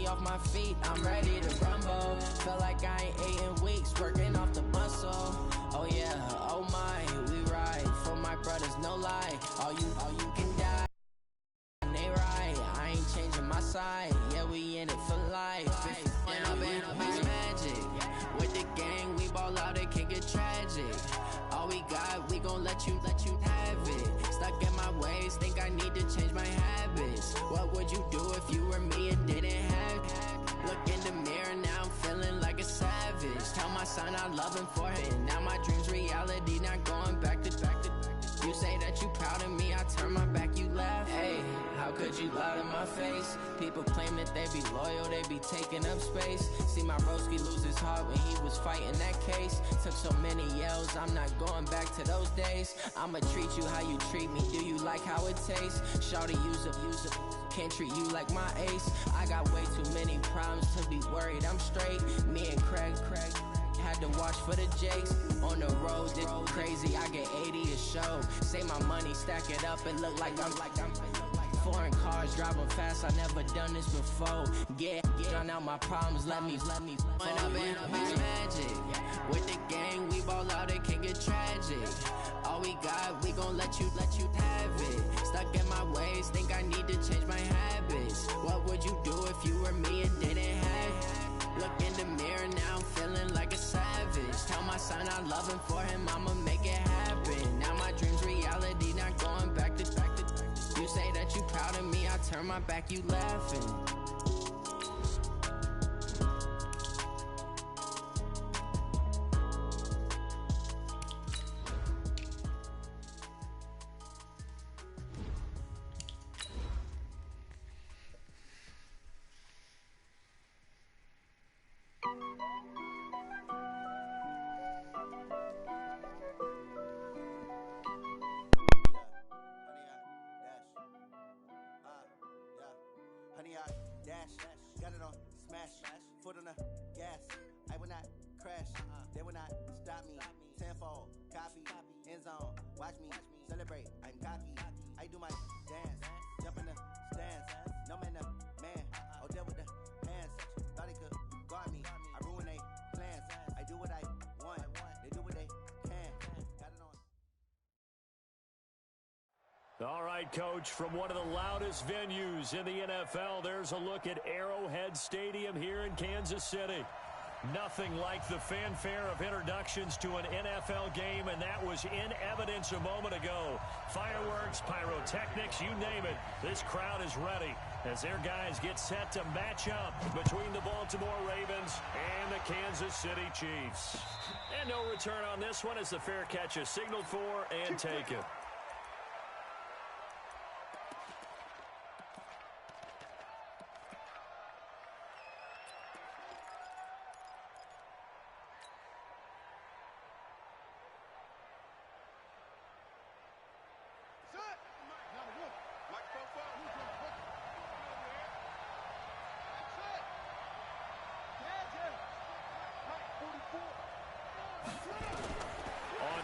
off my feet, I'm ready to rumble. Feel like I ain't ate in weeks, working off the muscle. Oh yeah, oh my, we ride for my brothers, no lie. All you can die. They right, I ain't changing my side. Yeah, we in it for life. And I've been magic. With the gang, we ball out, it can get tragic. All we got, we gon' let you have it. Stuck in my ways, think I need to change my habits. What would you do if you were me and didn't have it? Look in the mirror, now I'm feeling like a savage. Tell my son I love him for it. And now my dream's reality, not going back to. You say that you proud of me, I turn my back, you laugh. Hey, how could you lie to my face? People claim that they be loyal, they be taking up space. See my broski lose his heart when he was fighting that case. Took so many yells, I'm not going back to those days. I'ma treat you how you treat me, do you like how it tastes? Shawty, use up, can't treat you like my ace. I got way too many problems to be worried, I'm straight. Me and Craig had to watch for the Jakes. On the road, it's crazy, I get 80 a show. Say my money, stack it up, and look like I'm foreign cars, driving fast, I never done this before. Yeah, drown out my problems, let me When I've been magic. With the gang, we ball out, it can get tragic. All we got, we gon' let you have it. Stuck in my ways, think I need to change my habits. What would you do if you were me and didn't have it? Look in the mirror, now I'm feeling like a savage. Tell my son I love him, for him I'ma make it happen. Now my dream's reality, not going back to. You say that you proud of me, I turn my back, you laughing. Got it on smash, foot on the gas. I will not crash, they will not stop me. Tenfold, copy, end zone, watch me celebrate. I'm cocky, I do my dance, jump in the stands. No man, man, oh there with the hands. Thought they could guard me, I ruin they plans. I do what I want, they do what they can. Got it on. All right, Coach, from one of the loudest venues in the NFL, there's a look at Arrowhead Stadium here in Kansas City. Nothing like the fanfare of introductions to an NFL game, and that was in evidence a moment ago. Fireworks, pyrotechnics, you name it. This crowd is ready as their guys get set to match up between the Baltimore Ravens and the Kansas City Chiefs. And no return on this one as the fair catch is signaled for and taken.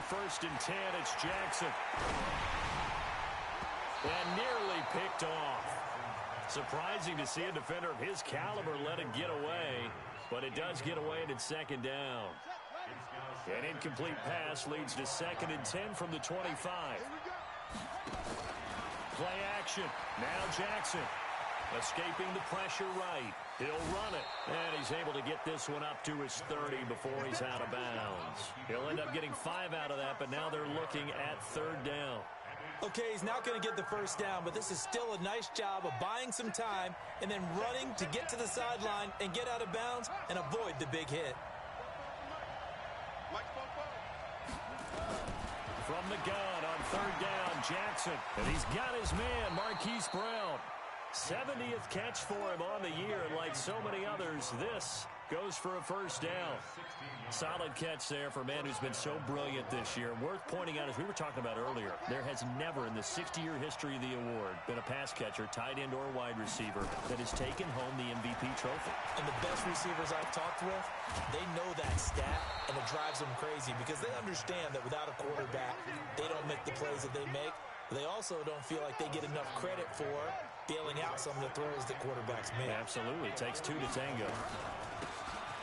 First and 10, it's Jackson. And nearly picked off. Surprising to see a defender of his caliber let it get away, but it does get away and it's second down. An incomplete pass leads to second and 10 from the 25. Play action. Now Jackson. Escaping the pressure right. He'll run it. And he's able to get this one up to his 30 before he's out of bounds. He'll end up getting 5 out of that, but now they're looking at third down. Okay, he's not going to get the first down, but this is still a nice job of buying some time and then running to get to the sideline and get out of bounds and avoid the big hit. From the gun on third down, Jackson. And he's got his man, Marquise Brown. 70th catch for him on the year, and like so many others, this goes for a first down. Solid catch there for a man who's been so brilliant this year. Worth pointing out, as we were talking about earlier, there has never in the 60-year history of the award been a pass catcher, tight end, or wide receiver that has taken home the MVP trophy. And the best receivers I've talked with, they know that stat, and it drives them crazy because they understand that without a quarterback, they don't make the plays that they make. They also don't feel like they get enough credit for bailing out some of the throws that quarterbacks make. Absolutely. It takes two to tango.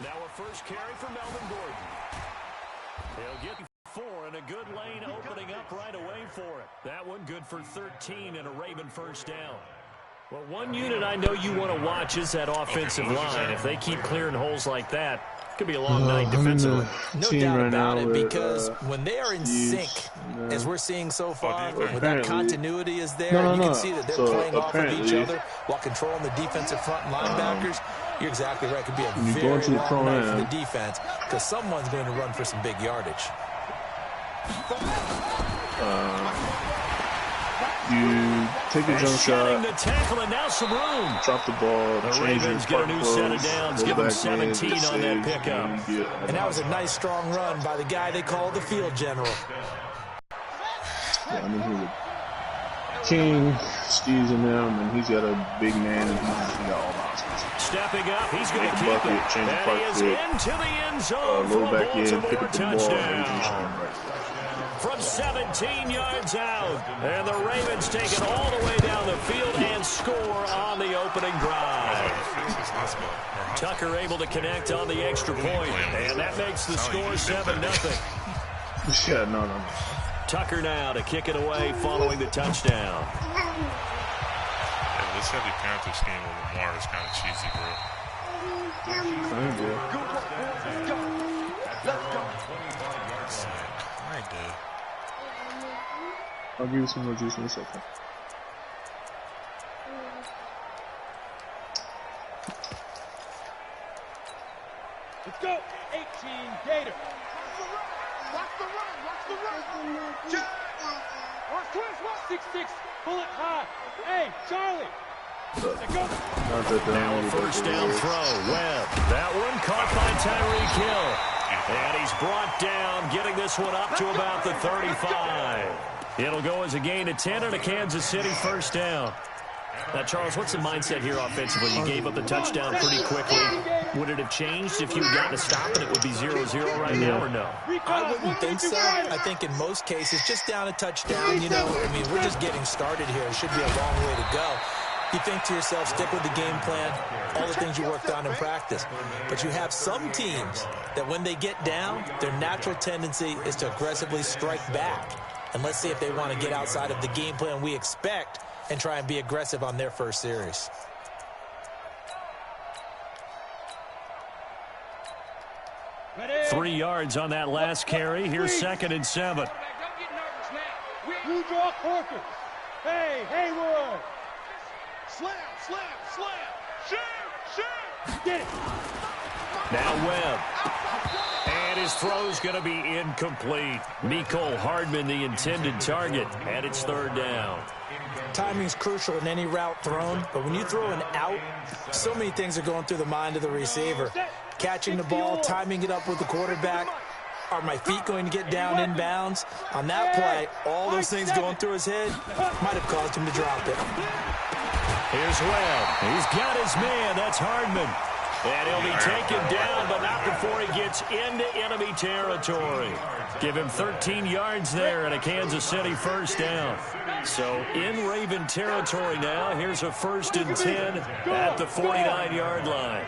Now a first carry for Melvin Gordon. He'll get 4 and a good lane opening up right away for it. That one good for 13 and a Raven first down. Well, one unit I know you want to watch is that offensive line. If they keep clearing holes like that, it could be a long night defensively. No doubt about it, because when they are in sync, as we're seeing so far, when that continuity is there, you can see that they're playing off of each other while controlling the defensive front and linebackers. You're exactly right. It could be a very long night for the defense because someone's going to run for some big yardage. You take a jump shot, the tackle, and now some room. Drop the ball, the change Ravens your get a new set of downs, give them 17 on that pickup. And that was a nice, strong run by the guy they call the field general. Yeah, I mean, he's a king, skis in them, and he's got a big man, and he got all the options. Stepping up, he's going to keep bucket, it. change the And park he is foot, into the end zone low for a back in, pick Baltimore up the ball, touchdown. From 17 yards out. And the Ravens take it all the way down the field and score on the opening drive. Tucker able to connect on the extra point. And that makes the score 7-0. Yeah, no. Tucker now to kick it away following the touchdown. Yeah, this heavy Panther scheme with Lamar is kind of cheesy, bro. I'll give you some more juice in a second. Let's go. 18 Gator. Watch the run. Watch the run. 6-6. Pull it high. Hey, Charlie. Now a first down throw. Webb. That one caught by Tyreek Hill. And he's brought down, getting this one up to about the 35. It'll go as a gain of 10 and a Kansas City first down. Now, Charles, what's the mindset here offensively? You gave up the touchdown pretty quickly. Would it have changed if you had gotten a stop and it would be 0-0 right now, or no? I wouldn't think so. I think in most cases, just down a touchdown, we're just getting started here. It should be a long way to go. You think to yourself, stick with the game plan, all the things you worked on in practice. But you have some teams that when they get down, their natural tendency is to aggressively strike back. And let's see if they want to get outside of the game plan we expect and try and be aggressive on their first series. Ready? 3 yards on that last carry. Here's 2nd and 7. You draw Corker. Hey, Haywood. Slam. Shoot. Get it. Now Webb. And his throw's going to be incomplete. Mecole Hardman, the intended target, and it's 3rd down. Timing's crucial in any route thrown, but when you throw an out, so many things are going through the mind of the receiver. Catching the ball, timing it up with the quarterback. Are my feet going to get down in bounds? On that play, all those things going through his head might have caused him to drop it. Here's Webb. He's got his man. That's Hardman. And he'll be taken down, but not before he gets into enemy territory. Give him 13 yards there and a Kansas City first down. So in Raven territory now, here's a 1st and 10 at the 49-yard line.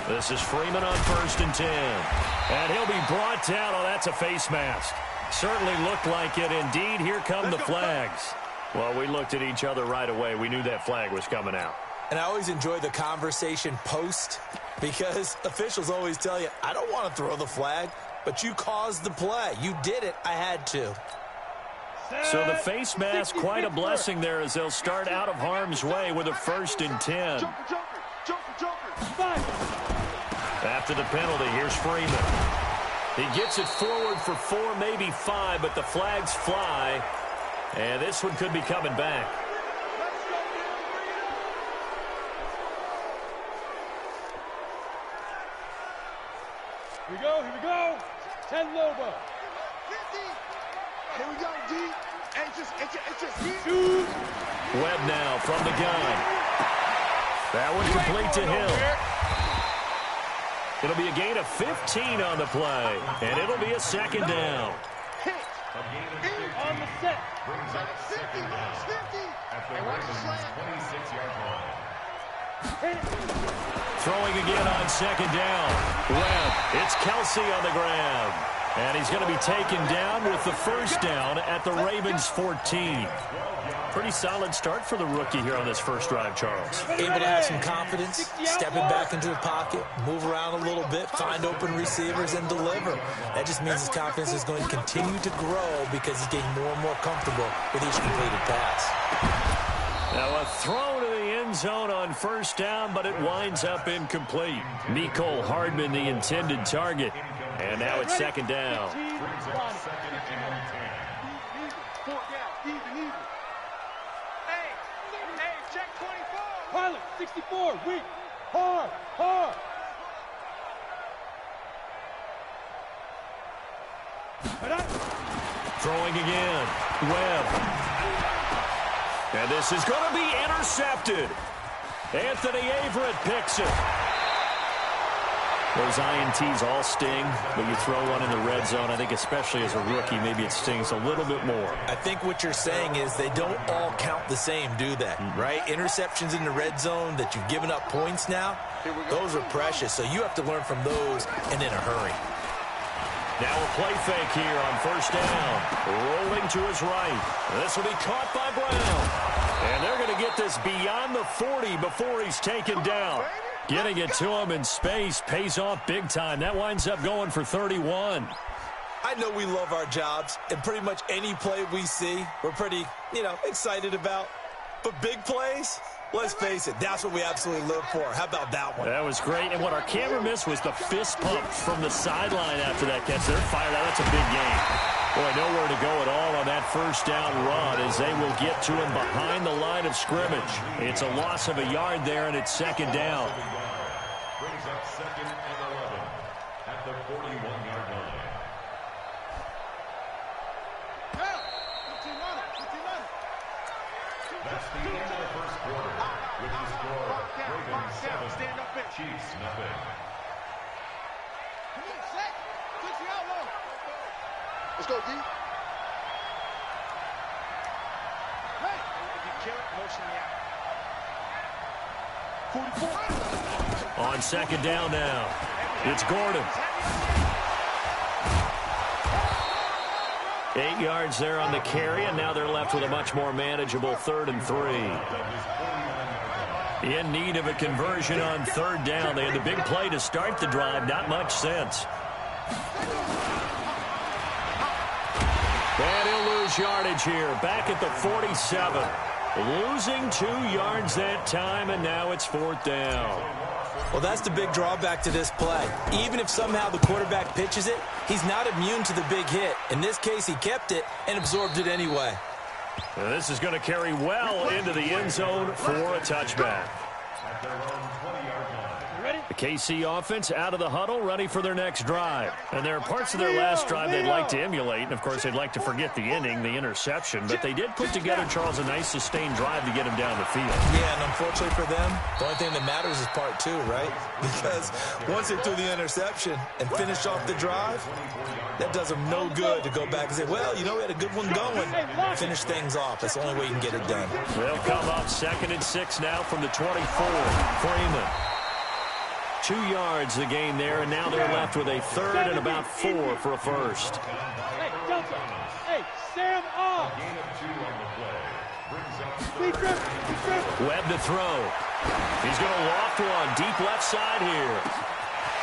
This is Freeman on 1st and 10. And he'll be brought down. Oh, that's a face mask. Certainly looked like it. Indeed, here come the flags. Well, we looked at each other right away. We knew that flag was coming out. And I always enjoy the conversation post because officials always tell you, I don't want to throw the flag, but you caused the play. You did it. I had to. So the face mask, quite a blessing there as they'll start out of harm's way with a 1st and 10. After the penalty, here's Freeman. He gets it forward for 4, maybe 5, but the flags fly. And this one could be coming back. Here we go. 10 Lobo. Here we go, D. It's just Shoot. Webb now from the gun. That one complete to Hill. It'll be a gain of 15 on the play, and it'll be a 2nd down. On the set. Brings up second down at the Ravens' 26-yard line. Throwing again on second down. Webb, it's Kelsey on the grab. And he's going to be taken down with the first down at the Ravens' 14. Pretty solid start for the rookie here on this first drive, Charles. Able to have some confidence, stepping back into the pocket, move around a little bit, find open receivers, and deliver. That just means his confidence is going to continue to grow because he's getting more and more comfortable with each completed pass. Now a throw to the end zone on first down, but it winds up incomplete. Mecole Hardman, the intended target. And now it's second down. Check 24. Pilot, 64, weak. Hard. Throwing again. Webb. And this is going to be intercepted. Anthony Averett picks it. Those INTs all sting, but you throw one in the red zone, I think especially as a rookie, maybe it stings a little bit more. I think what you're saying is they don't all count the same, do they? Right? Interceptions in the red zone that you've given up points now, those are precious. So you have to learn from those and in a hurry. Now a play fake here on first down. Rolling to his right. This will be caught by Brown. And they're going to get this beyond the 40 before he's taken down. Getting it to him in space pays off big time. That winds up going for 31. I know we love our jobs, and pretty much any play we see, we're pretty, excited about. But big plays, let's face it, that's what we absolutely live for. How about that one? That was great. And what our camera missed was the fist pump from the sideline after that catch. They're fired out. That's a big game. Boy, nowhere to go at all on that first down run as they will get to him behind the line of scrimmage. It's a loss of a yard there, and it's second down. Brings up second and 11 at the 41-yard line. That's the end of the first quarter with the score Ravens 7, Chiefs nothing. Let's go, D. Hey, if you kill it, motion me out. 44. On second down now, it's Gordon. 8 yards there on the carry, and now they're left with a much more manageable 3rd and 3. In need of a conversion on third down. They had the big play to start the drive, not much sense. And he'll lose yardage here, back at the 47. Losing 2 yards that time, and now it's 4th down. Well, that's the big drawback to this play. Even if somehow the quarterback pitches it, he's not immune to the big hit. In this case, he kept it and absorbed it anyway. Now, this is going to carry well into the end zone for a touchback. The KC offense out of the huddle, ready for their next drive. And there are parts of their last drive they'd like to emulate. And, of course, they'd like to forget the inning, the interception. But they did put together, Charles, a nice sustained drive to get him down the field. Yeah, and unfortunately for them, the only thing that matters is part 2, right? Because once they threw the interception and finished off the drive, that does them no good to go back and say, well, we had a good one going. Finish things off. That's the only way you can get it done. They'll come up 2nd and 6 now from the 24. Freeman. 2 yards the gain there, and now they're left with a 3rd and about 4 for a first. Hey, Delta. Hey, Sam off. Webb to throw. He's going to loft one deep left side here.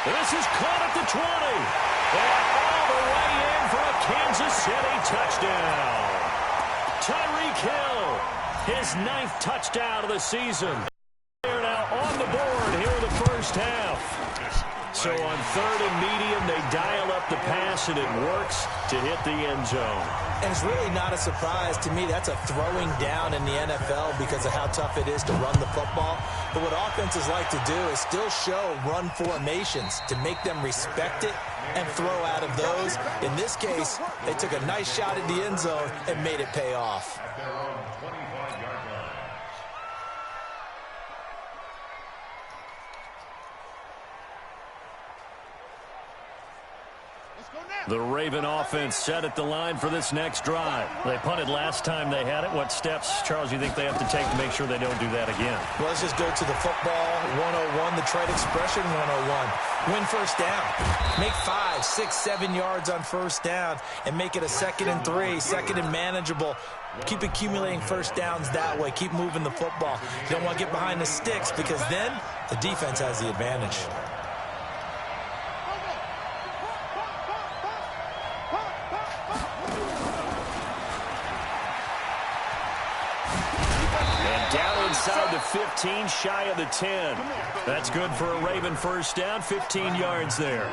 This is caught at the 20. And all the way in for a Kansas City touchdown. Tyreek Hill, his 9th touchdown of the season. They're now on the board here in the first half. So on 3rd and medium, they dial up the pass, and it works to hit the end zone. And it's really not a surprise to me. That's a throwing down in the NFL because of how tough it is to run the football. But what offenses like to do is still show run formations to make them respect it and throw out of those. In this case, they took a nice shot at the end zone and made it pay off. The Raven offense set at the line for this next drive. They punted last time they had it. What steps, Charles, you think they have to take to make sure they don't do that again? Well, let's just go to the football 101, the trade expression 101. Win first down. Make 5, 6, 7 yards on first down and make it a 2nd and 3, 2nd and manageable. Keep accumulating first downs that way. Keep moving the football. You don't want to get behind the sticks because then the defense has the advantage. Inside the 15, shy of the 10. That's good for a Raven first down, 15 yards there.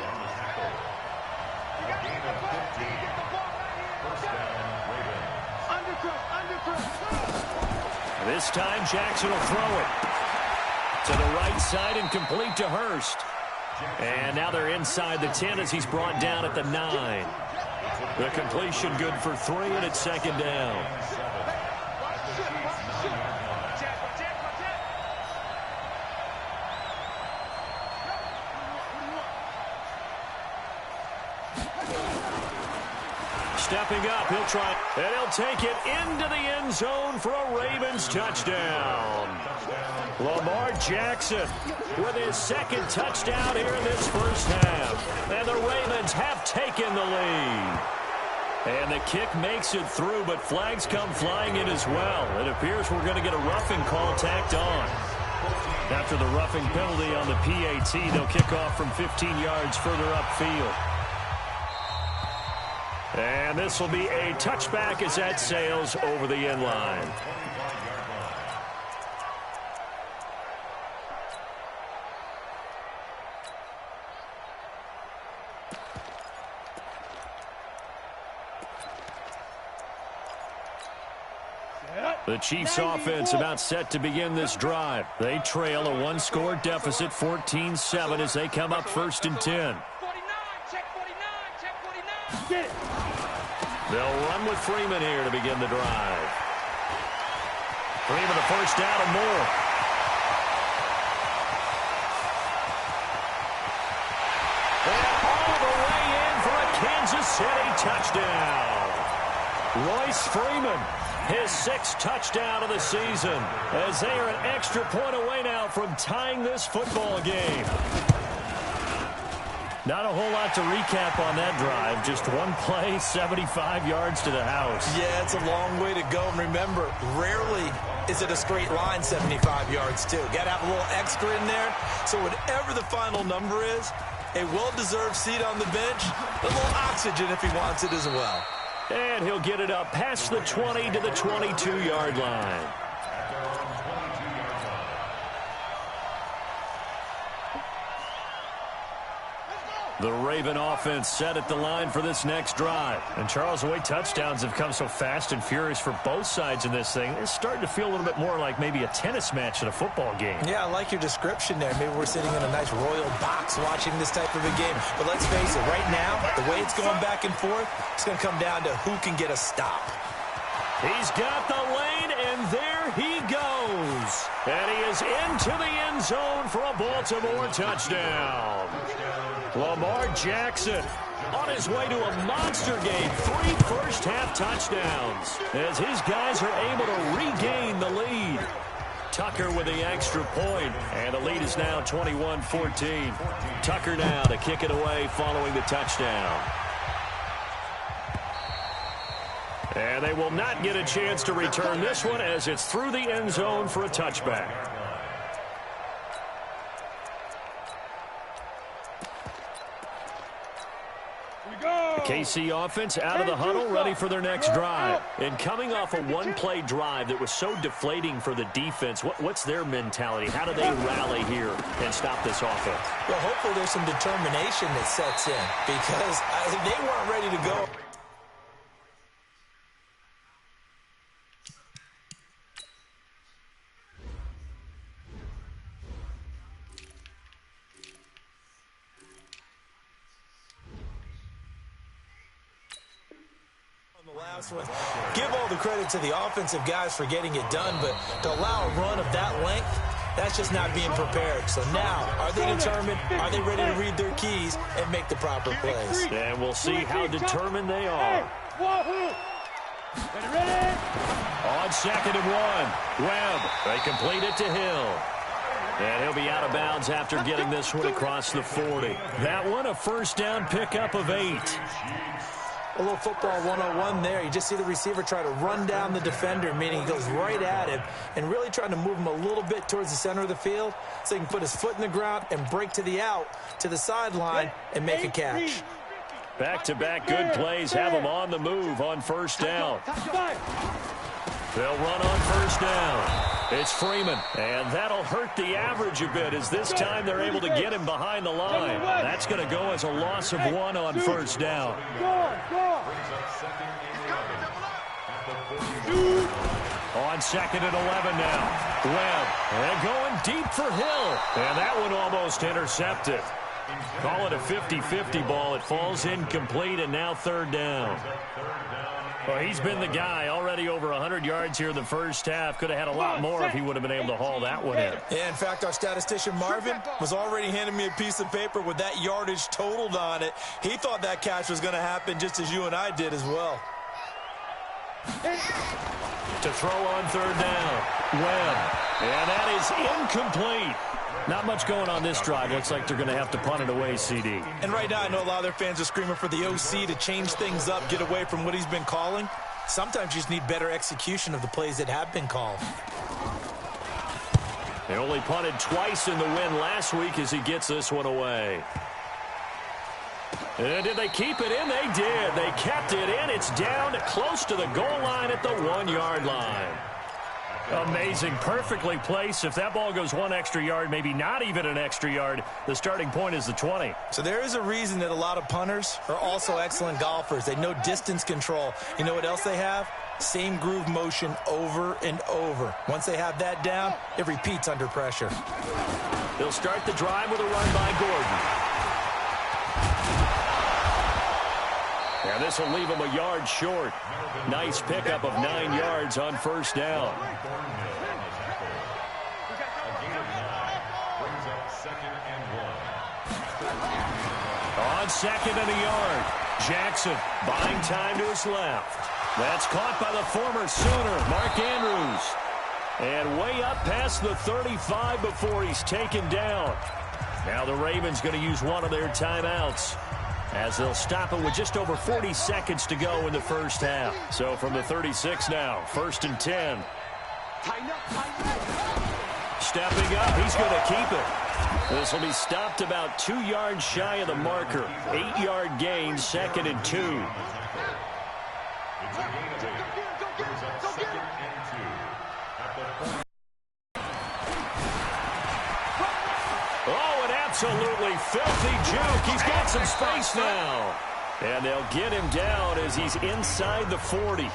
This time Jackson will throw it to the right side and complete to Hurst. And now they're inside the 10 as he's brought down at the 9. The completion good for 3, and it's 2nd down. Stepping up, he'll try, and he'll take it into the end zone for a Ravens touchdown. Lamar Jackson with his 2nd touchdown here in this first half. And the Ravens have taken the lead. And the kick makes it through, but flags come flying in as well. It appears we're going to get a roughing call tacked on. After the roughing penalty on the PAT, they'll kick off from 15 yards further upfield. And this will be a touchback as that sails over the end line. The Chiefs offense about set to begin this drive. They trail a 1-score deficit, 14-7, as they come up 1st and 10. They'll run with Freeman here to begin the drive. Freeman the first down and more. And all the way in for a Kansas City touchdown. Royce Freeman, his 6th touchdown of the season, as they are an extra point away now from tying this football game. Not a whole lot to recap on that drive. Just one play, 75 yards to the house. Yeah, it's a long way to go. And remember, rarely is it a straight line 75 yards, too. Got to have a little extra in there. So whatever the final number is, a well-deserved seat on the bench, a little oxygen if he wants it as well. And he'll get it up past the 20 to the 22-yard line. The Raven offense set at the line for this next drive. And Charles, the way touchdowns have come so fast and furious for both sides in this thing, it's starting to feel a little bit more like maybe a tennis match in a football game. Yeah, I like your description there. Maybe we're sitting in a nice royal box watching this type of a game. But let's face it, right now, the way it's going back and forth, it's going to come down to who can get a stop. He's got the lane, and there he goes. And he is into the end zone for a Baltimore touchdown. Lamar Jackson on his way to a monster game. 3 first-half touchdowns as his guys are able to regain the lead. Tucker with the extra point, and the lead is now 21-14. Tucker now to kick it away following the touchdown. And they will not get a chance to return this one as it's through the end zone for a touchback. KC offense out of the huddle, ready for their next drive. And coming off a one-play drive that was so deflating for the defense, what's their mentality? How do they rally here and stop this offense? Well, hopefully there's some determination that sets in because they weren't ready to go. Give all the credit to the offensive guys for getting it done, but to allow a run of that length, That's just not being prepared. So now, are they determined? Are they ready to read their keys and make the proper plays? And we'll see how determined they are. On 2nd and 1, Webb. They complete it to Hill. And he'll be out of bounds after getting this one across the 40. That one, a first down pickup of 8. A little football 101 there. You just see the receiver try to run down the defender, meaning he goes right at him and really trying to move him a little bit towards the center of the field so he can put his foot in the ground and break to the out, to the sideline, and make a catch. Back-to-back good plays have them on the move on first down. They'll run on first down. It's Freeman, and that'll hurt the average a bit as this time they're able to get him behind the line. That's going to go as a loss of 1 on first down. On 2nd and 11 now. Webb, and going deep for Hill. And that one almost intercepted. Call it a 50-50 ball. It falls incomplete, and now 3rd down. Well, he's been the guy already over 100 yards here in the first half. Could have had a lot more if he would have been able to haul that one in. Yeah, in fact, our statistician Marvin was already handing me a piece of paper with that yardage totaled on it. He thought that catch was going to happen just as you and I did as well. To throw on 3rd down, Webb. And that is incomplete. Not much going on this drive. Looks like they're going to have to punt it away, CD. And right now, I know a lot of their fans are screaming for the OC to change things up, get away from what he's been calling. Sometimes you just need better execution of the plays that have been called. They only punted twice in the win last week as he gets this one away. And did they keep it in? They did. They kept it in. It's down close to the goal line at the 1-yard line. Amazing. Perfectly placed. If that ball goes 1 extra yard, maybe not even an extra yard, the starting point is the 20. So there is a reason that a lot of punters are also excellent golfers. They know distance control. You know what else they have? Same groove motion over and over. Once they have that down, it repeats under pressure. They'll start the drive with a run by Gordon. And this will leave him a yard short. Nice pickup of 9 yards on first down. On 2nd and a yard. Jackson buying time to his left. That's caught by the former Sooner, Mark Andrews. And way up past the 35 before he's taken down. Now the Ravens going to use one of their timeouts, as they'll stop it with just over 40 seconds to go in the first half. So from the 36 now, 1st and 10. Stepping up, he's going to keep it. This will be stopped about 2 yards shy of the marker. 8-yard gain, 2nd and 2. Oh, an absolutely filthy juke. He's got some space now. And they'll get him down as he's inside the 40.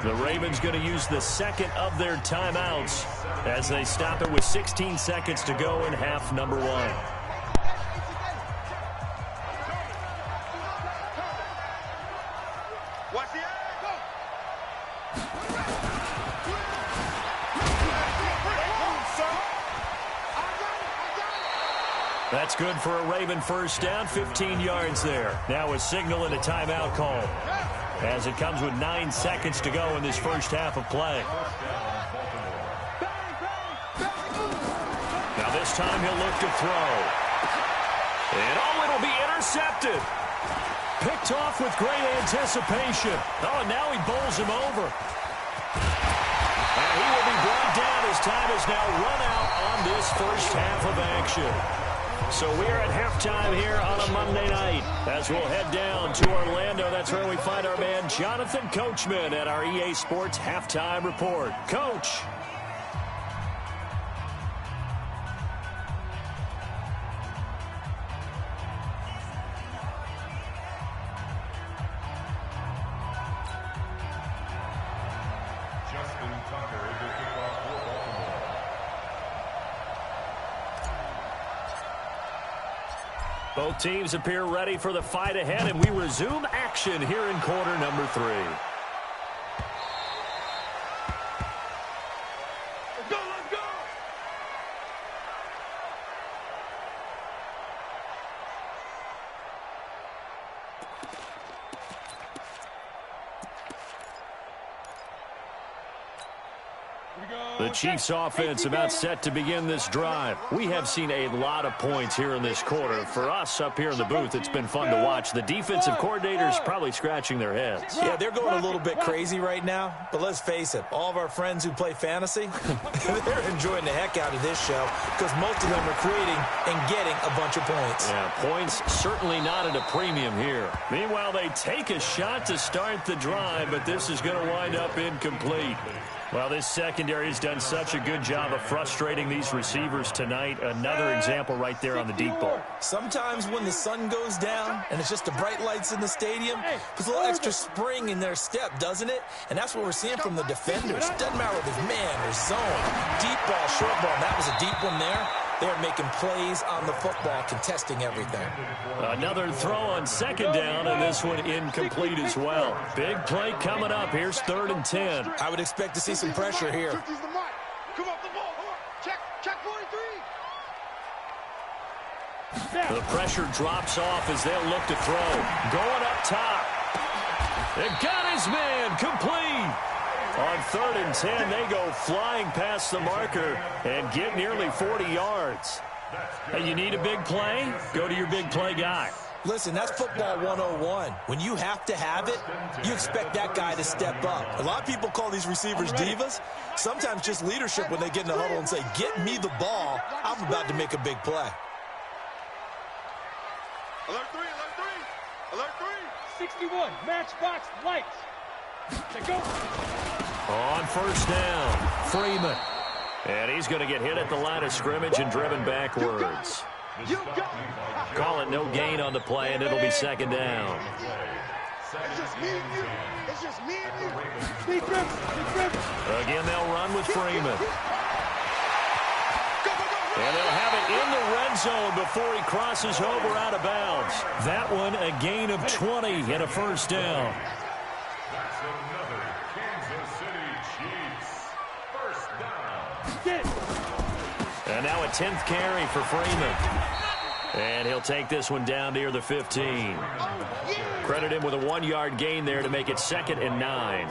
The Ravens going to use the 2nd of their timeouts as they stop it with 16 seconds to go in half number 1. That's good for a Raven first down, 15 yards there. Now a signal and a timeout call, as it comes with 9 seconds to go in this first half of play. Now this time he'll look to throw. And oh, it'll be intercepted. Picked off with great anticipation. Oh, and now he bowls him over. And he will be brought down as time is now run out on this first half of action. So we're at halftime here on a Monday night. As we'll head down to Orlando, that's where we find our man Jonathan Coachman at our EA Sports Halftime Report. Coach. Both teams appear ready for the fight ahead, and we resume action here in quarter number 3. Let's go, let's go! The Chiefs offense about set to begin this drive. We have seen a lot of points here in this quarter. For us up here in the booth, it's been fun to watch. The defensive coordinators probably scratching their heads. Yeah, they're going a little bit crazy right now. But let's face it, all of our friends who play fantasy, they're enjoying the heck out of this show because most of them are creating and getting a bunch of points. Yeah, points certainly not at a premium here. Meanwhile, they take a shot to start the drive, but this is going to wind up incomplete. Well, this secondary has done such a good job of frustrating these receivers tonight. Another example right there on the deep ball. Sometimes when the sun goes down and it's just the bright lights in the stadium, puts a little extra spring in their step, doesn't it? And that's what we're seeing from the defenders. Doesn't matter whether it's man or zone, deep ball, short ball. That was a deep one there. They're making plays on the football, contesting everything. Another throw on second down, and this one incomplete as well. Big play coming up. Here's 3rd and 10. I would expect to see some pressure here. Come off the ball. Check 43. The pressure drops off as they'll look to throw. Going up top. It got his man. Complete. On 3rd and 10, they go flying past the marker and get nearly 40 yards. Hey, you need a big play? Go to your big play guy. Listen, that's football 101. When you have to have it, you expect that guy to step up. A lot of people call these receivers divas. Sometimes just leadership when they get in the huddle and say, get me the ball. I'm about to make a big play. Alert 3. 61, matchbox lights. Go. On 1st down, Freeman. And he's going to get hit at the line of scrimmage and driven backwards. Call it no gain on the play, and it'll be 2nd down. It's just me and you. Again, they'll run with Freeman. And they'll have it in the red zone before he crosses over out of bounds. That one, a gain of 20 and a 1st down. That's another Kansas City Chiefs first down. And now a 10th carry for Freeman. And he'll take this one down near the 15. Credit him with a 1-yard gain there to make it 2nd and 9.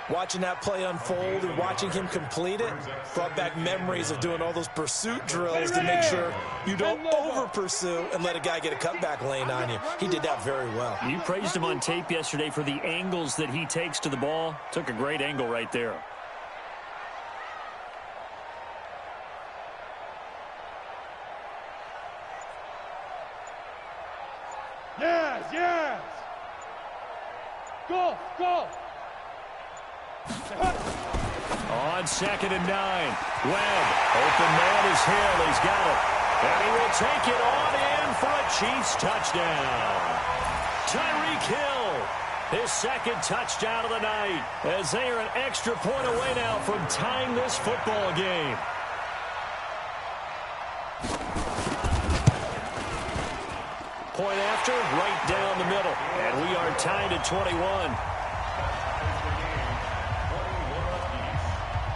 Watching that play unfold and watching him complete it brought back memories of doing all those pursuit drills to make sure you don't over-pursue and let a guy get a cutback lane on you. He did that very well. You praised him on tape yesterday for the angles that he takes to the ball. Took a great angle right there. Yes. Go. On 2nd and 9. Webb, open man is Hill. He's got it. And he will take it on in for a Chiefs touchdown. Tyreek Hill, his 2nd touchdown of the night, as they are an extra point away now from tying this football game. Point after, right down the middle. And we are tied at 21.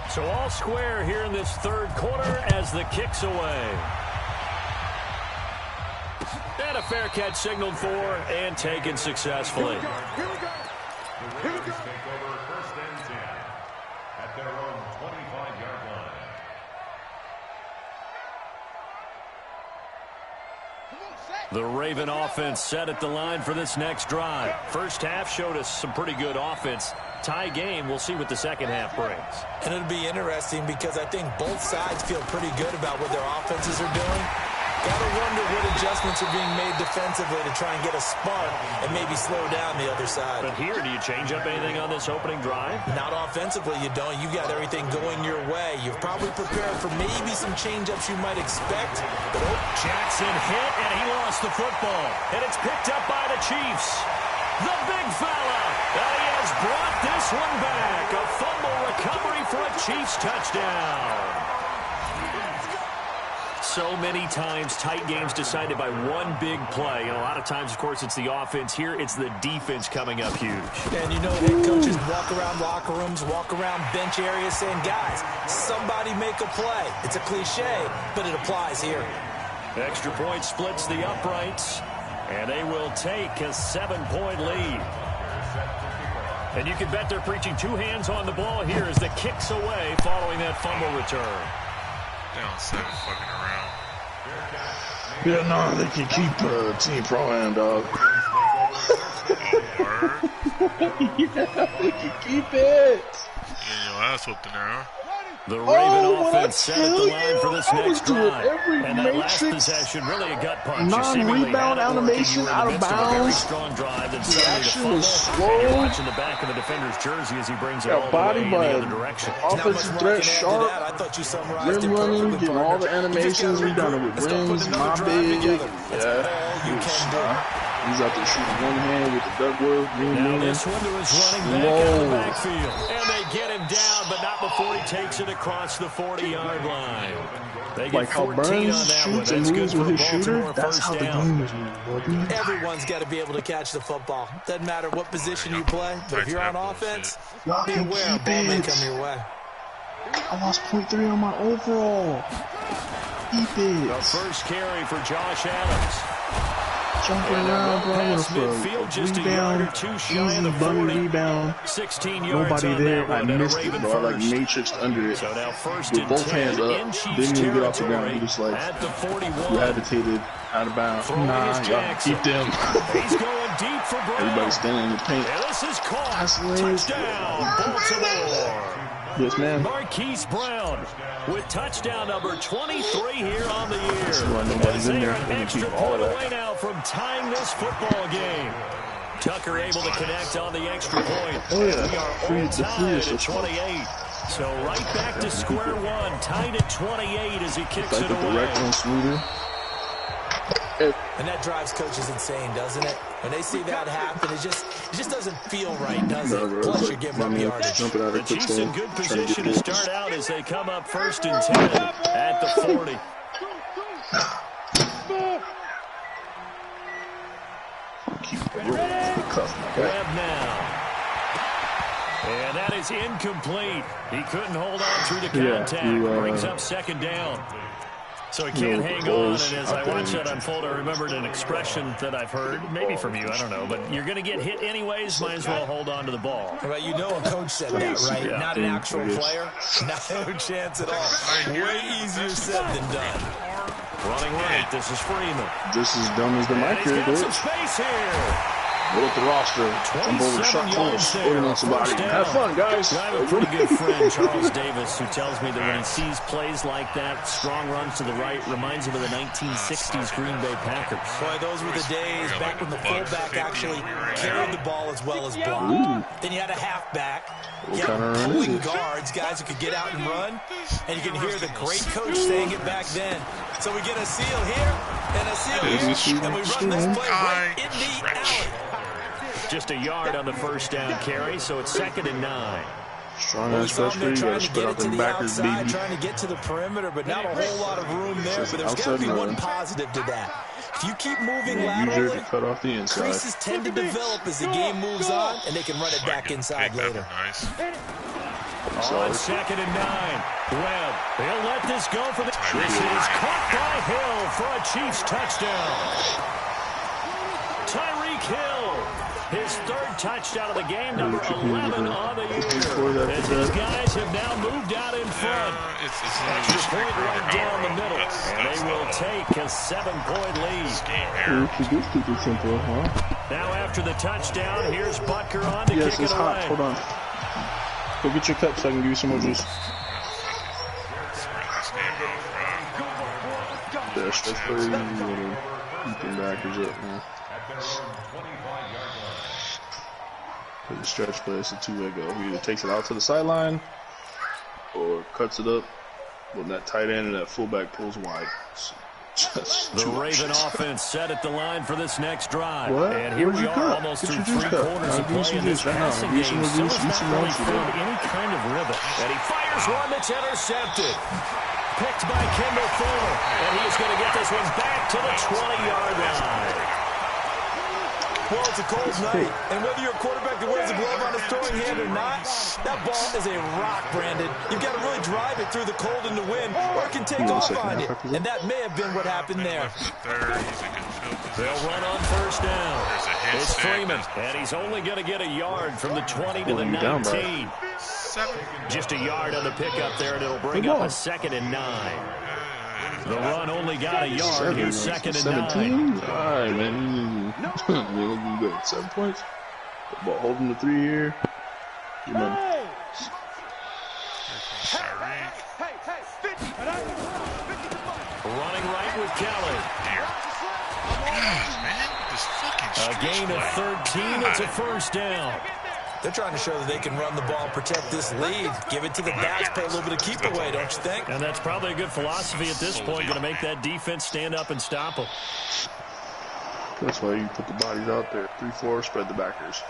So all square here in this 3rd quarter as the kick's away. And a fair catch signaled for and taken successfully. The Raiders take over 1st and 10 at their own 25-yard line. The Raven offense set at the line for this next drive. First half showed us some pretty good offense. Tie game, we'll see what the second half brings. And it'll be interesting because I think both sides feel pretty good about what their offenses are doing. Gotta wonder what adjustments are being made defensively to try and get a spark and maybe slow down the other side. But here, do you change up anything on this opening drive? Not offensively, you don't. You've got everything going your way. You've probably prepared for maybe some change-ups you might expect. But Jackson hit, and he lost the football. And it's picked up by the Chiefs. The big fella. And he has brought this one back. A fumble recovery for a Chiefs touchdown. So many times, tight games decided by one big play. And a lot of times, of course, it's the offense. Here, it's the defense coming up huge. And you know, head coaches walk around locker rooms, walk around bench areas saying, guys, somebody make a play. It's a cliche, but it applies here. Extra point splits the uprights, and they will take a 7-point lead. And you can bet they're preaching two hands on the ball here as the kick's away following that fumble return. Down 7 fucking around. Yeah, no, they can keep Team Pro-Am, dog. Yeah, they can keep it. Getting your ass whooped in there, huh? The Raven offense set at the line you, for this I next was doing drive. every And that last matrix, possession, really a gut punch. non-rebound animation out of bounds. Strong drive, then The action was and you're slow. watching the back of the defender's jersey as he brings it all Got the way body in by the other direction. offensive threat, sharp, I thought you summarized rim it running, perfectly, getting all the partner. animations. He done it with rims, mob big. Yeah, he's out there shooting one hand with the Duckworth. Now this one to his running back out of the backfield. And they get him down, but not before he takes it across the 40-yard line. They get Like how 14 Burns on that shoots one. and That's good moves for with his Baltimore. shooter, that's First how the down. game is moving, buddy. Everyone's got to be able to catch the football. Doesn't matter what position you play, but if you're on offense, Y'all be can aware a keep ball may it. come your way. I lost 0.3 on my overall. Keep it. The first carry for Josh Adams. Jumping around, bro. Past With midfield, a just a yard rebound, or two shy of the easy bunny 40. rebound. 16 yards Nobody on there. that I one, and a missed it, Raven bro. I like first. matrixed under it. So now first With and both 10 hands up. in Chiefs Didn't even get off the ground. territory He just like at the 41. gravitated out of bounds. Throwing Nah, is y'all Jackson. keep them. He's going deep for Brown. Everybody standing in the paint. And this is caught. That's lit. Touchdown, Baltimore. Yes, man. Marquise Brown with touchdown number 23 here on the year. why nobody's As in they there. are an They can extra keep all point of that. away now from tying this football game. Tucker able to connect on the extra point. Oh, yeah. We are all tied at 28. So right back to square one, tied at 28 as he kicks Like it with the away. rec one smoother. And that drives coaches insane, doesn't it? When they see that happen, it just doesn't feel right, does it? No, bro, Plus, it's you're like giving my up man yardage. jumping out The of quick Chiefs in stand, good trying to position get to this. start out as they come up first and 10 at the 40. Webb now. And that is incomplete. He couldn't hold on through the contact. Brings up second down. So he can't hang on, and as I watch that unfold, I remembered an expression that I've heard, maybe from you, I don't know, but you're going to get hit anyways, might as well hold on to the ball. Well, you know a coach said that, right? Yeah. Not an actual player. No chance at all. Way easier said than done. Running right, this is Freeman. Just as dumb as the And mic he's here, got dude. some space here. Roll up the roster. Jump over the shot 27 corner. yards there, Scoring on somebody. first down. Have fun, guys. I have a pretty good friend, Charles Davis, who tells me that when he sees plays like that, strong runs to the right, reminds him of the 1960s Green Bay Packers. Boy, those were the days back when the fullback actually carried the ball as well as blocked. Then you had a halfback. You had kind of run pulling is this? guards, guys who could get out and run. And you can hear the great coach saying it back then. So we get a seal here and a seal here, and we run this play right in the alley. Just a yard on the first down carry, so it's 2nd and 9. Strong Well, we ass saw rush him for you. there trying Gotta to spread get out it to them the backers, outside, baby. trying to get to the perimeter, but not a whole lot of room there. But there's got to be one positive to that. If you keep moving User laterally, to cut off the inside. creases tend to develop as the game moves on, and they can run it back inside later. Nice. On 2nd and 9, Webb, he'll let this go for the... This is caught by Hill for a Chiefs touchdown. Tyreek Hill, his 3rd touchdown of the game, number 11 on the year. As these guys have now moved out in front. Extra point right down the middle, and they will take a 7-point lead. Super simple, huh? Now after the touchdown, here's Butker on to Yes, kick it's it hot. away. Hold on. Go get your cup so I can give you some more juice. Yeah, stretch play. You can backers up, man. Put the stretch play. It's a two-way go. He either takes it out to the sideline or cuts it up when that tight end and that fullback pulls wide. The Raven offense set at the line for this next drive. What? And here Where's we your are cup? almost Get through your juice 3 cup. quarters of Give me play some in this juice right now. passing Give me game. some more So juice. has Eat not some really lunch found today. any kind of rhythm. And he fires one that's intercepted. Picked by Kendall Fuller. And he is going to get this one back to the 20-yard line. Well, it's a cold night, and whether you're a quarterback that wears a glove on his throwing hand or not, that ball is a rock, Brandon. You've got to really drive it through the cold and the wind, or it can take off on you. And that may have been what happened there. They'll run on first down. It's Freeman, and he's only going to get a yard from the 20 to the 19. Just a yard on the pickup there, and it'll bring up a 2nd and 9. The run only got a yard. Here's 2nd and 9. All right, man. You're looking good. 7 points. But holding the 3 here. You know. Running right with Kelly. A gain of 13. It's a first down. They're trying to show that they can run the ball and protect this lead. Give it to the backs, play a little bit of keep away, don't you think? And that's probably a good philosophy at this point, going to make that defense stand up and stop them. That's why you put the bodies out there. 3-4, spread the backers.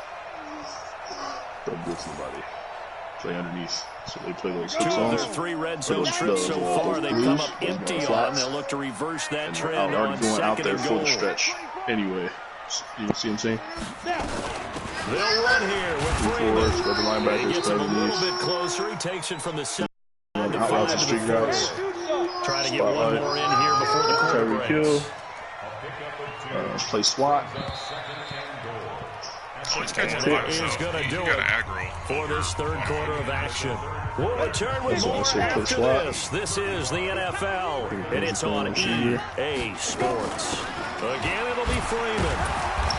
Don't blitz nobody. Play underneath. So they play those 2 of their 3 red zone trips so far. They've come up empty on. They'll look to reverse that trend on 2nd and goal. For the stretch. Anyway, you see what I'm saying? They'll run here with Freeman. He gets him a little underneath. bit closer. He takes it from the side to Hot 5 routes to and the street routes. 4. Trying to get one more in here before the quarter Tyreek breaks. Hill. Play SWAT. That is going to do it for this 3rd quarter of action. We'll return with more after this. This is the NFL, and it's on EA Sports. Again, it'll be Freeman.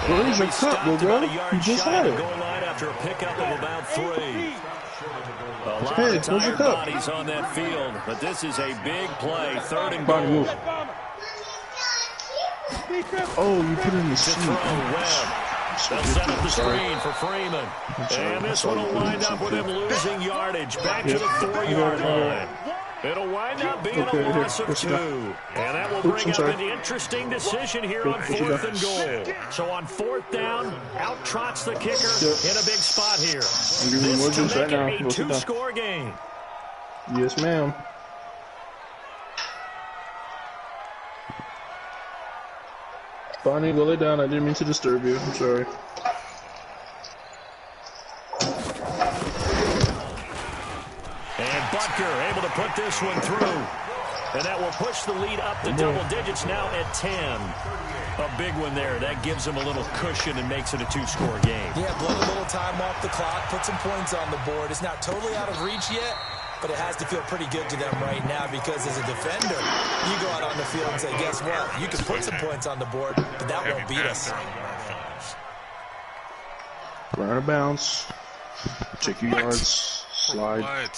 Where's your cup, bro? You just had it. Goal line after a pickup of about 3. A lot Hey, of where's your tired cup? bodies on that field, but this is a big play. 3rd and Body goal. move. Oh, you put it in the To seat. throw Webb. They'll set up the screen for Freeman. And this one will wind up with him losing yardage. Back to the 4-yard line. It'll wind up being a loss of 2. And that will bring up an interesting decision here on 4th and goal. So on 4th down, out trots the kicker in a big spot here. This to make it a 2-score game. Yes, ma'am. Bonnie, go lay down. I didn't mean to disturb you. I'm sorry. And Butker able to put this one through. And that will push the lead up to double digits now at 10. A big one there. That gives them a little cushion and makes it a 2-score game. Yeah, blow a little time off the clock, put some points on the board. It's not totally out of reach yet, but it has to feel pretty good to them right now because as a defender, you go out on the field and say, guess what? You can put some points on the board, but that won't beat us. Run out of bounds. Check your yards. Slide.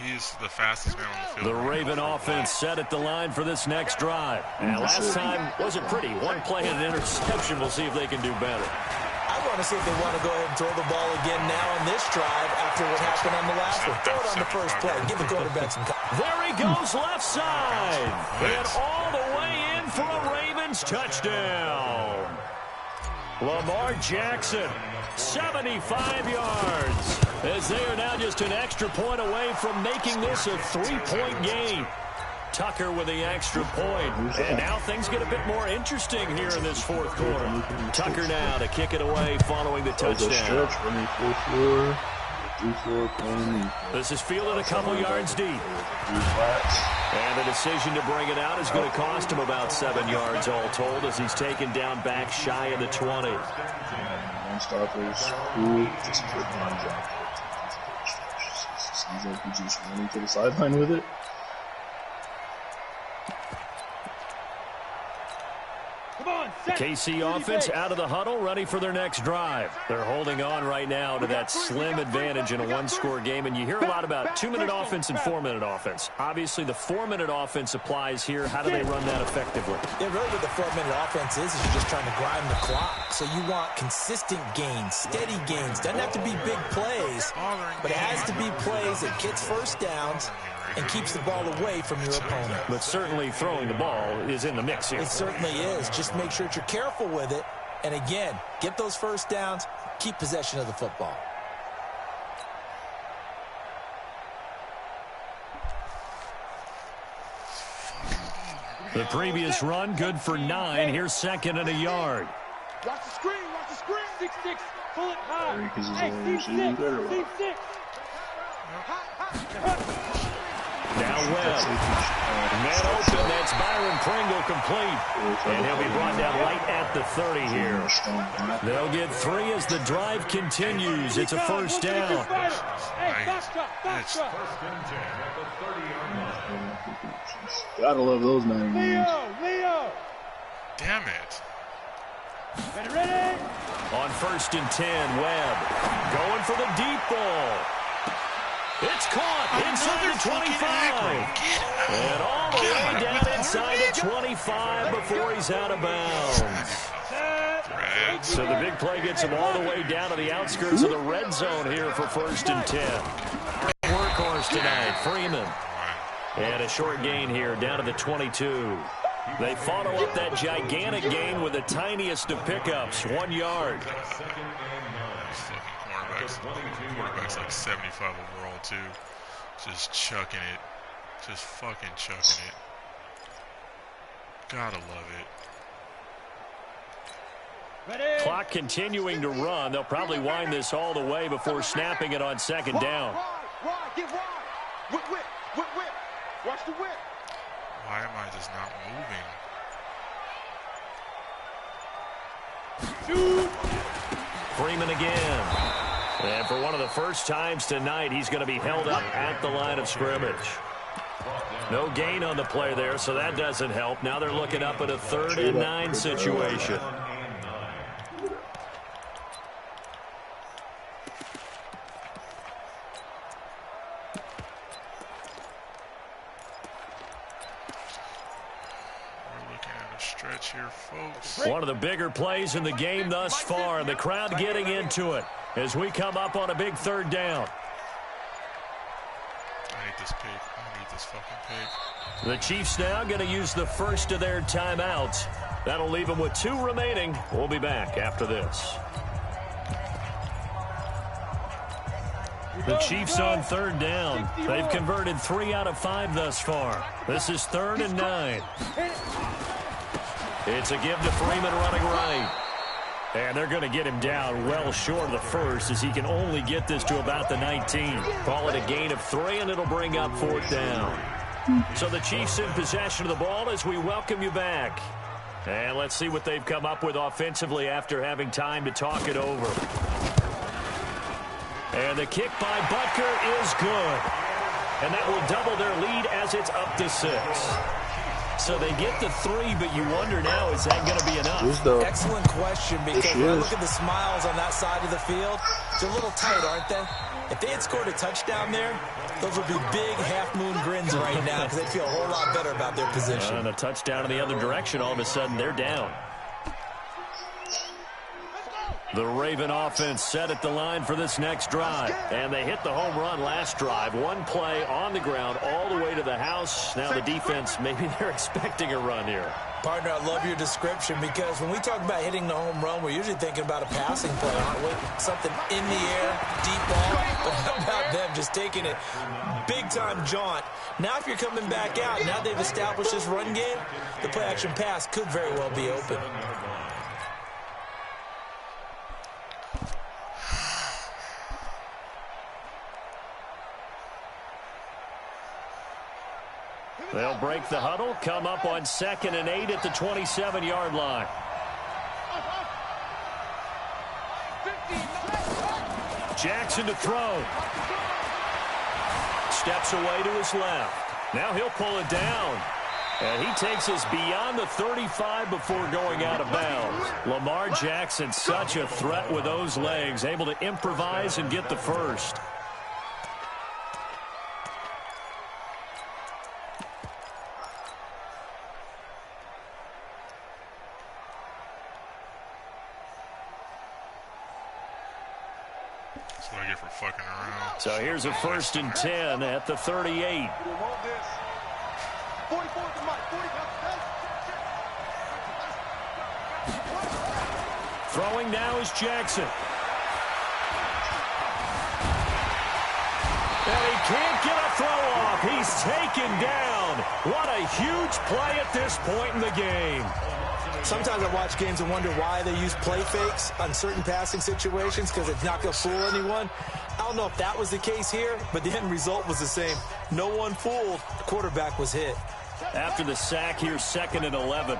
He's the fastest man on the field. The Raven offense set at the line for this next drive. And last time wasn't pretty. One play and an interception. We'll see if they can do better. I want to see if they want to go ahead and throw the ball again now on this drive after what happened on the last one. Throw it on the first play. Give the quarterback some time. There he goes left side. And all the way in for a Ravens touchdown. Lamar Jackson, 75 yards. As they are now just an extra point away from making this a 3-point game. Tucker with the extra point. And now things get a bit more interesting here in this 4th quarter. Tucker now to kick it away following the touchdown. This is fielded a couple yards deep. And the decision to bring it out is going to cost him about 7 yards all told as he's taken down back shy of the 20. Non-stoppers. Who just put one job. Seems like he's just running to the sideline with it. The KC offense out of the huddle, ready for their next drive. They're holding on right now to that slim advantage in a 1-score game, and you hear a lot about 2-minute offense and 4-minute offense. Obviously, the 4-minute offense applies here. How do they run that effectively? Yeah, really what the 4-minute offense is you're just trying to grind the clock. So you want consistent gains, steady gains. Doesn't have to be big plays, but it has to be plays that gets first downs and keeps the ball away from your opponent. But certainly throwing the ball is in the mix here. It certainly is. Just make sure that you're careful with it. And again, get those first downs, keep possession of the football. The previous run, good for 9. Here's 2nd and a yard. Watch the screen, watch the 6, pull it high. Because his Hey, own team shit, 6, better. team 6. Now Webb. Man open, that's Byron Pringle complete. And he'll be brought down right at the 30 here. They'll get 3 as the drive continues. It's a first down. Hey, box drop. Gotta love those 9 games. Leo. Damn it. Ready? On 1st and 10, Webb going for the deep ball. It's caught inside the 25. And all the way down inside the 25 before he's out of bounds. So the big play gets him all the way down to the outskirts of the red zone here for 1st and 10. Workhorse tonight, Freeman. And a short gain here down to the 22. They follow up that gigantic gain with the tiniest of pickups, 1 yard. Quarterback's like 75 overall, too. Just chucking it. Just fucking chucking it. Gotta love it. Clock continuing to run. They'll probably wind this all the way before snapping it on 2nd down. Get wide. Whip. Watch the whip. Why am I just not moving? Freeman again. And for one of the first times tonight, he's going to be held up at the line of scrimmage. No gain on the play there, so that doesn't help. Now they're looking up at a 3rd and 9 situation. Here, folks. One of the bigger plays in the game thus far, and the crowd getting into it as we come up on a big 3rd down. I hate this pig. I need this fucking pig. The Chiefs now going to use the first of their timeouts. That'll leave them with 2 remaining. We'll be back after this. The Chiefs on 3rd down. They've converted 3 out of 5 thus far. This is 3rd and 9. It's a give to Freeman running right. And they're going to get him down well short of the first as he can only get this to about the 19. Call it a gain of 3, and it'll bring up 4th down. So the Chiefs in possession of the ball as we welcome you back. And let's see what they've come up with offensively after having time to talk it over. And the kick by Butker is good. And that will double their lead as it's up to 6. So they get the 3, but you wonder now, is that going to be enough? Excellent question, because when I look at the smiles on that side of the field, they're a little tight, aren't they? If they had scored a touchdown there, those would be big half-moon grins right now because they'd feel a whole lot better about their position. And a touchdown in the other direction, all of a sudden they're down. The Raven offense set at the line for this next drive. And they hit the home run last drive. 1 play on the ground all the way to the house. Now the defense, maybe they're expecting a run here. Partner, I love your description because when we talk about hitting the home run, we're usually thinking about a passing play, aren't we? Something in the air, deep ball. But how about them just taking it big-time jaunt? Now if you're coming back out, now they've established this run game, the play-action pass could very well be open. They'll break the huddle, come up on 2nd and 8 at the 27-yard line. Jackson to throw. Steps away to his left. Now he'll pull it down. And he takes us beyond the 35 before going out of bounds. Lamar Jackson, such a threat with those legs, able to improvise and get the first. That's what I get for fucking around. So here's a 1st and 10 at the 38. Throwing now is Jackson. And he can't get a throw off. He's taken down. What a huge play at this point in the game. Sometimes I watch games and wonder why they use play fakes on certain passing situations because it's not going to fool anyone. I don't know if that was the case here, but the end result was the same. No one fooled. The quarterback was hit. After the sack, here's 2nd and 11.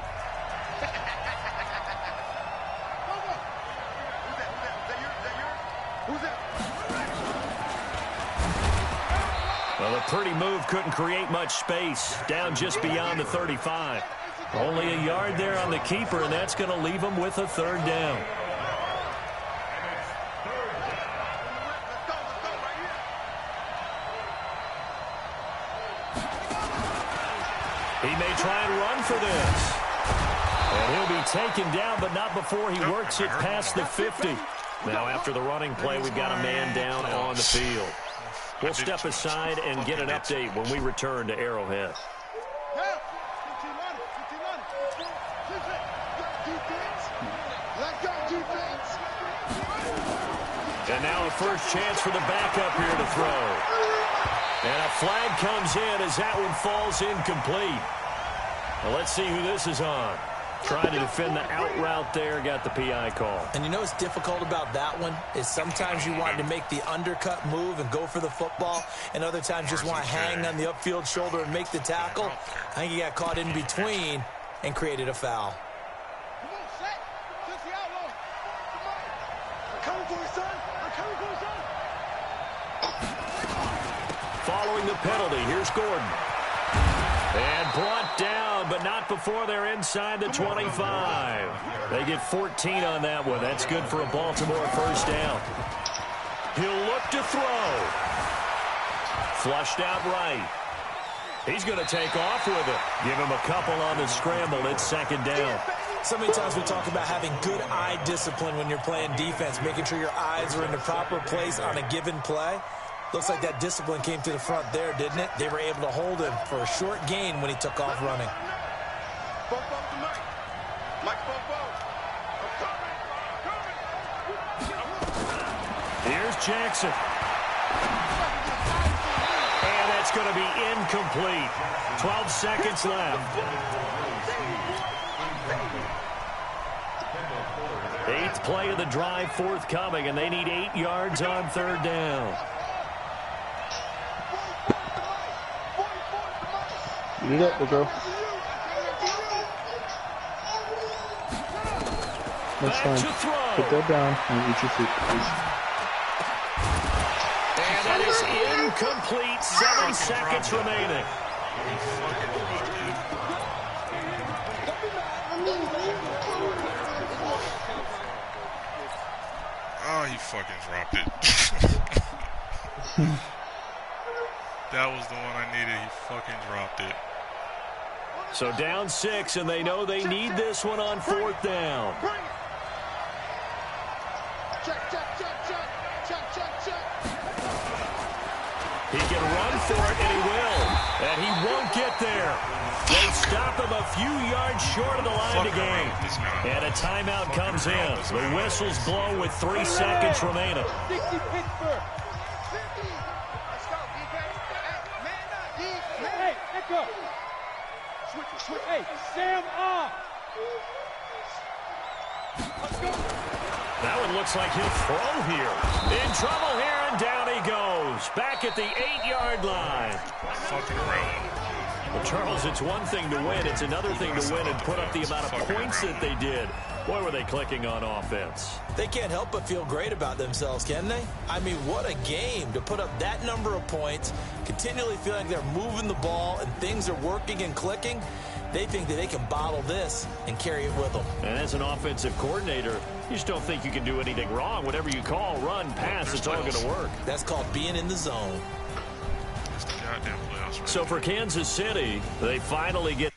Well, a pretty move couldn't create much space. Down just beyond the 35. Only a yard there on the keeper, and that's going to leave him with a 3rd down. He may try and run for this. And he'll be taken down, but not before he works it past the 50. Now, after the running play, we've got a man down on the field. We'll step aside and get an update when we return to Arrowhead. And now a first chance for the backup here to throw. And a flag comes in as that one falls incomplete. Well, let's see who this is on. Trying to defend the out route there, got the PI call. And you know what's difficult about that one is sometimes you want to make the undercut move and go for the football, and other times just want to hang on the upfield shoulder and make the tackle. I think he got caught in between and created a foul. Following the penalty, here's Gordon. And brought down, but not before they're inside the 25. They get 14 on that one. That's good for a Baltimore first down. He'll look to throw. Flushed out right. He's going to take off with it. Give him a couple on the scramble. It's 2nd down. So many times we talk about having good eye discipline when you're playing defense, making sure your eyes are in the proper place on a given play. Looks like that discipline came to the front there, didn't it? They were able to hold him for a short gain when he took off running. Here's Jackson. And that's going to be incomplete. 12 seconds left. 8th play of the drive forthcoming, and they need 8 yards on 3rd down. You got it, bro. That's fine. Put that down and eat your food, please. And that is incomplete. 7 seconds remaining. Oh, he fucking dropped it. That was the one I needed. He fucking dropped it. So down 6, and they know they need this one on 4th down. He can run for it, and he will. And he won't get there. They stop him a few yards short of the line to gain. And a timeout comes in. The whistles blow with 3 seconds remaining. 60 Pittsburgh. Hey, echo. Switch. Hey, Sam off. Let's go. That one looks like he'll throw here. In trouble here, and down he goes. Back at the 8-yard line. Fucking round. Well, Charles, it's one thing to win. It's another thing to win and put up the amount of points that they did. Boy, were they clicking on offense. They can't help but feel great about themselves, can they? I mean, what a game to put up that number of points, continually feel like they're moving the ball and things are working and clicking. They think that they can bottle this and carry it with them. And as an offensive coordinator, you just don't think you can do anything wrong. Whatever you call, run, pass, it's all going to work. That's called being in the zone. Goddamn playoffs. So for Kansas City, they finally get